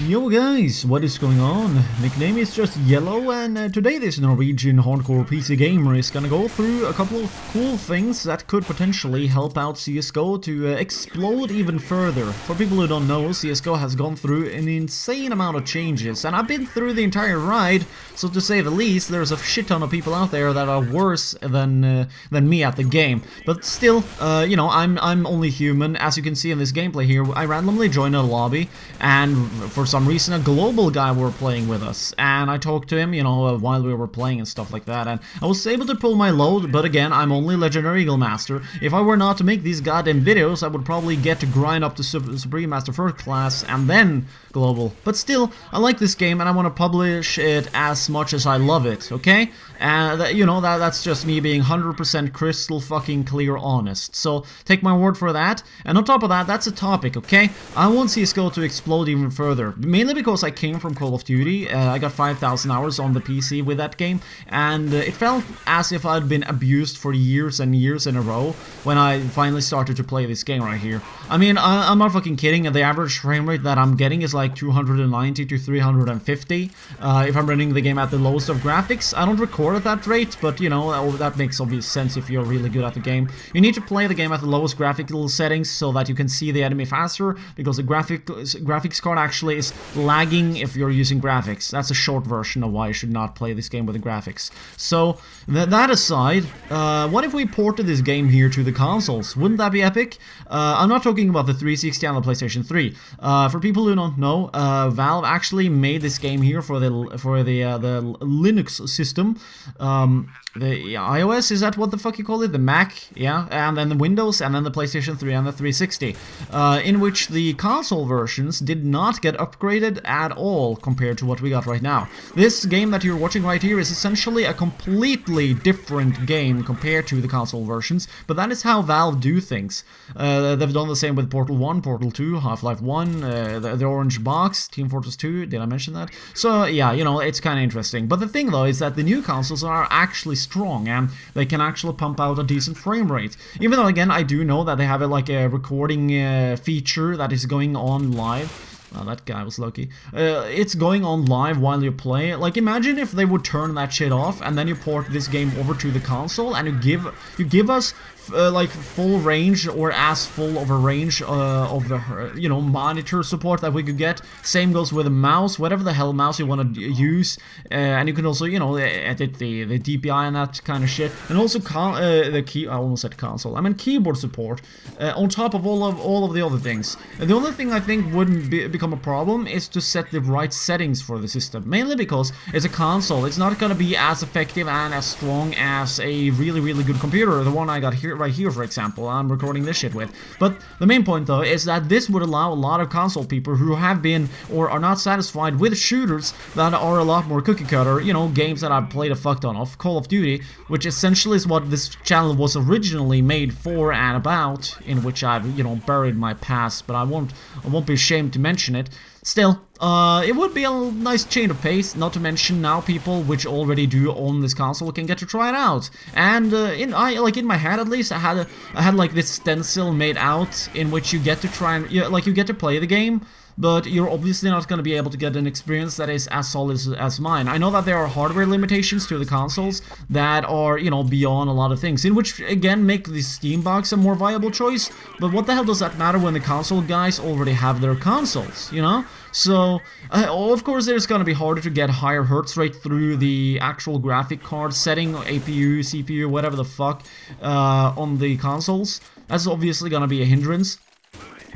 Yo guys, what is going on? Nickname is just Yellow, and today this Norwegian hardcore PC gamer is gonna go through a couple of cool things that could potentially help out CSGO to explode even further. For people who don't know, CSGO has gone through an insane amount of changes, and I've been through the entire ride, so to say the least, there's a shit ton of people out there that are worse than me at the game. But still, you know, I'm only human. As you can see in this gameplay here, I randomly joined a lobby, and for some reason a global guy were playing with us, and I talked to him, you know, while we were playing and stuff like that, and I was able to pull my load, but again, I'm only Legendary Eagle Master. If I were not to make these goddamn videos, I would probably get to grind up to Supreme Master first class and then global. But still, I like this game and I want to publish it as much as I love it, okay? And you know, that's just me being 100% crystal fucking clear honest. So take my word for that. And on top of that, that's a topic, okay? I want CSGO to explode even further. Mainly because I came from Call of Duty. I got 5,000 hours on the PC with that game, and it felt as if I'd been abused for years and years in a row when I finally started to play this game right here. I mean, I'm not fucking kidding. The average frame rate that I'm getting is like 290 to 350 if I'm running the game at the lowest of graphics. I don't record at that rate, but you know, that makes obvious sense if you're really good at the game. You need to play the game at the lowest graphical settings so that you can see the enemy faster, because the graphics card actually is lagging if you're using graphics. That's a short version of why you should not play this game with the graphics. So that aside, what if we ported this game here to the consoles? Wouldn't that be epic? I'm not talking about the 360 and the PlayStation 3. For people who don't know, Valve actually made this game here for the Linux system. The iOS, is that what the fuck you call it? The Mac, yeah, and then the Windows, and then the PlayStation 3 and the 360, in which the console versions did not get upgraded at all compared to what we got right now. This game that you're watching right here is essentially a completely different game compared to the console versions, but that is how Valve do things. They've done the same with Portal 1, Portal 2, Half-Life 1, the Orange Box, Team Fortress 2, did I mention that? So yeah, you know, it's kind of interesting. But the thing though is that the new consoles are actually strong, and they can actually pump out a decent frame rate. Even though, again, I do know that they have like a recording feature that is going on live. Oh, that guy was lucky. It's going on live while you play. Like, imagine if they would turn that shit off, and then you port this game over to the console, and you give us like full range, or as full of a range of the, you know, monitor support that we could get. Same goes with a mouse, whatever the hell mouse you want to use, and you can also, you know, edit the DPI and that kind of shit, and also I almost said console, I mean keyboard support, on top of all of the other things. And the only thing I think wouldn't become a problem is to set the right settings for the system, mainly because it's a console. It's not gonna be as effective and as strong as a really good computer, the one I got here, right here, for example, I'm recording this shit with. But the main point though is that this would allow a lot of console people who have been or are not satisfied with shooters that are a lot more cookie cutter, you know, games that I've played a fuck ton of, Call of Duty, which essentially is what this channel was originally made for and about, in which I've, you know, buried my past, but I won't be ashamed to mention it. Still, it would be a nice change of pace, not to mention now people which already do own this console can get to try it out. And in my head at least, I had like this stencil made out in which you get to try and, you get to play the game, but you're obviously not going to be able to get an experience that is as solid as mine. I know that there are hardware limitations to the consoles that are, you know, beyond a lot of things, in which, again, make the Steam box a more viable choice, but what the hell does that matter when the console guys already have their consoles, you know? So, of course, there's going to be harder to get higher hertz rate through the actual graphic card setting, APU, CPU, whatever the fuck, on the consoles. That's obviously going to be a hindrance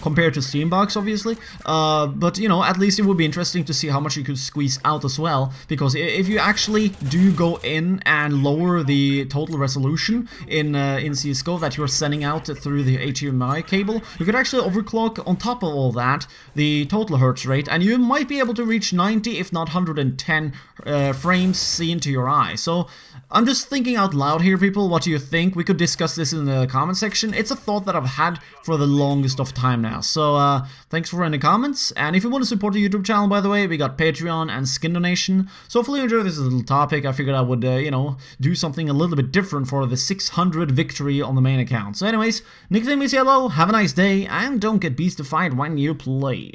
compared to Steambox, obviously, but you know, at least it would be interesting to see how much you could squeeze out as well, because if you actually do go in and lower the total resolution in CSGO that you're sending out through the HDMI cable, you could actually overclock on top of all that the total hertz rate, and you might be able to reach 90 if not 110 frames seen to your eye. So I'm just thinking out loud here, people. What do you think? We could discuss this in the comment section. It's a thought that I've had for the longest of time now. So thanks for any comments. And if you want to support the YouTube channel, by the way, we got Patreon and skin donation. So hopefully you enjoy this little topic. I figured I would, you know, do something a little bit different for the 600 victory on the main account. So anyways, nickname is Yellow. Have a nice day, and don't get beastified when you play.